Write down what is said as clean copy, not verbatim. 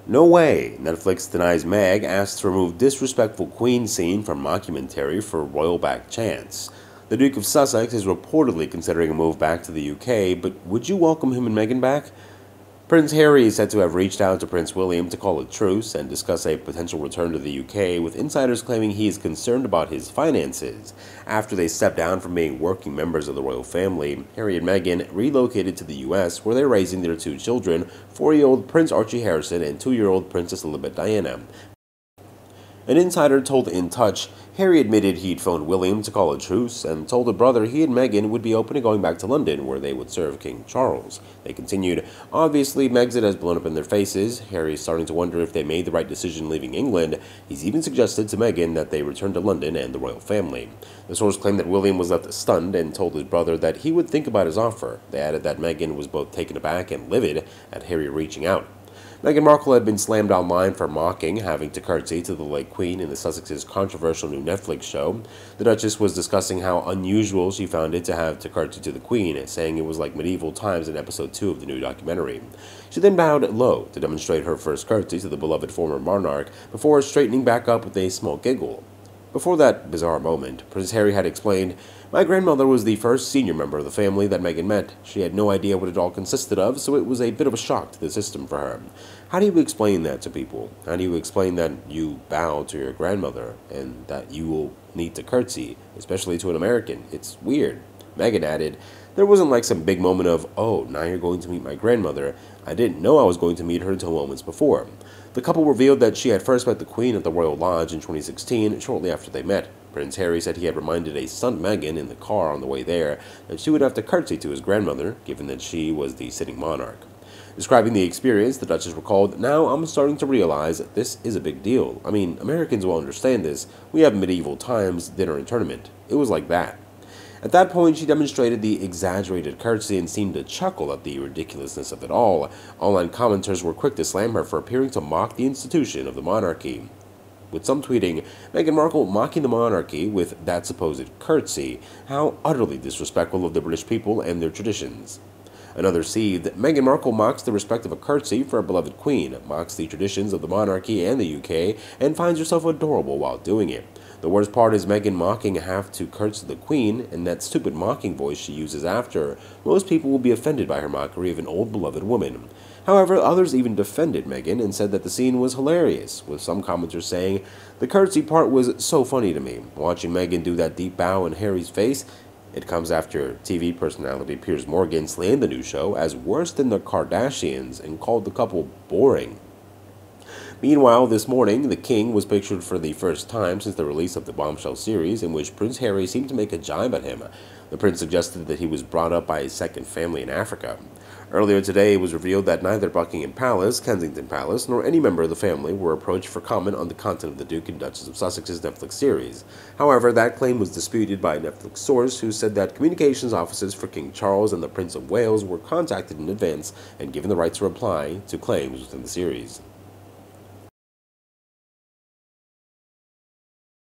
No way! Netflix denies Meg asks to remove disrespectful Queen scene from mockumentary for royal back chance. The Duke of Sussex is reportedly considering a move back to the UK, but would you welcome him and Meghan back? Prince Harry is said to have reached out to Prince William to call a truce and discuss a potential return to the UK, with insiders claiming he is concerned about his finances. After they stepped down from being working members of the royal family, Harry and Meghan relocated to the US, where they're raising their two children, 4-year-old Prince Archie Harrison and 2-year-old Princess Elizabeth Diana. An insider told In Touch, Harry admitted he'd phoned William to call a truce and told a brother he and Meghan would be open to going back to London, where they would serve King Charles. They continued, obviously Megxit has blown up in their faces. Harry is starting to wonder if they made the right decision leaving England. He's even suggested to Meghan that they return to London and the royal family. The source claimed that William was left stunned and told his brother that he would think about his offer. They added that Meghan was both taken aback and livid at Harry reaching out. Meghan Markle had been slammed online for mocking having to curtsy to the late Queen in the Sussex's controversial new Netflix show. The Duchess was discussing how unusual she found it to have to curtsy to the Queen, saying it was like medieval times in episode 2 of the new documentary. She then bowed low to demonstrate her first curtsy to the beloved former monarch before straightening back up with a small giggle. Before that bizarre moment, Prince Harry had explained, my grandmother was the first senior member of the family that Meghan met. She had no idea what it all consisted of, so it was a bit of a shock to the system for her. How do you explain that to people? How do you explain that you bow to your grandmother and that you will need to curtsy, especially to an American? It's weird. Meghan added, there wasn't like some big moment of, oh, now you're going to meet my grandmother. I didn't know I was going to meet her until moments before. The couple revealed that she had first met the Queen at the Royal Lodge in 2016, shortly after they met. Prince Harry said he had reminded a stunned Meghan in the car on the way there that she would have to curtsy to his grandmother, given that she was the sitting monarch. Describing the experience, the Duchess recalled, now I'm starting to realize that this is a big deal. I mean, Americans will understand this. We have medieval times, dinner and tournament. It was like that. At that point, she demonstrated the exaggerated curtsy and seemed to chuckle at the ridiculousness of it all. Online commenters were quick to slam her for appearing to mock the institution of the monarchy, with some tweeting, Meghan Markle mocking the monarchy with that supposed curtsy. How utterly disrespectful of the British people and their traditions. Another seethed, Meghan Markle mocks the respect of a curtsy for a beloved queen, mocks the traditions of the monarchy and the UK, and finds herself adorable while doing it. The worst part is Meghan mocking have to curtsy the Queen, and that stupid mocking voice she uses after. Most people will be offended by her mockery of an old beloved woman. However, others even defended Meghan and said that the scene was hilarious, with some commenters saying, the curtsy part was so funny to me. Watching Meghan do that deep bow in Harry's face, it comes after TV personality Piers Morgan slammed the new show as worse than the Kardashians and called the couple boring. Meanwhile, this morning, the King was pictured for the first time since the release of the Bombshell series, in which Prince Harry seemed to make a jibe at him. The prince suggested that he was brought up by his second family in Africa. Earlier today, it was revealed that neither Buckingham Palace, Kensington Palace, nor any member of the family were approached for comment on the content of the Duke and Duchess of Sussex's Netflix series. However, that claim was disputed by a Netflix source who said that communications offices for King Charles and the Prince of Wales were contacted in advance and given the right to reply to claims within the series.